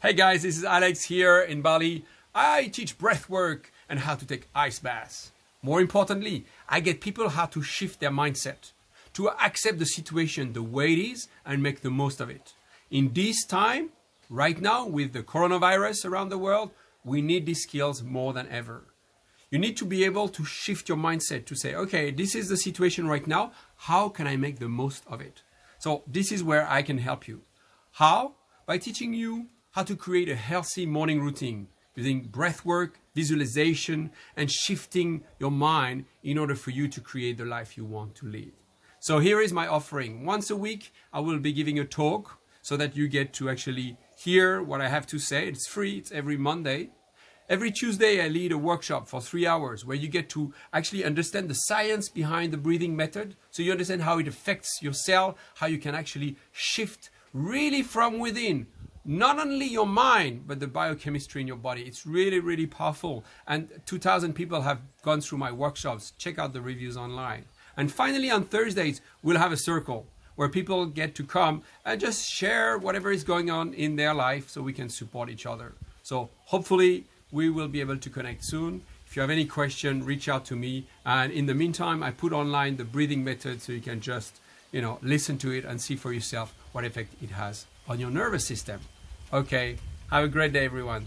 Hey guys, this is Alex here in Bali. I teach breath work and how to take ice baths. More importantly, I get people how to shift their mindset, to accept the situation the way it is and make the most of it. In this time, right now, with the coronavirus around the world, we need these skills more than ever. You need to be able to shift your mindset to say, okay, this is the situation right now. How can I make the most of it? So this is where I can help you. How? By teaching you how to create a healthy morning routine using breath work, visualization, and shifting your mind in order for you to create the life you want to live. So here is my offering. Once a week, I will be giving a talk so that you get to actually hear what I have to say. It's free. It's every Monday. Every Tuesday, I lead a workshop for 3 hours where you get to actually understand the science behind the breathing method. So you understand how it affects your cell, how you can actually shift really from within, not only your mind, but the biochemistry in your body. It's really, really powerful. And 2,000 people have gone through my workshops. Check out the reviews online. And finally, on Thursdays, we'll have a circle where people get to come and just share whatever is going on in their life so we can support each other. So hopefully, we will be able to connect soon. If you have any question, reach out to me. And in the meantime, I put online the breathing method so you can just, listen to it and see for yourself what effect it has on your nervous system. Okay, have a great day, everyone.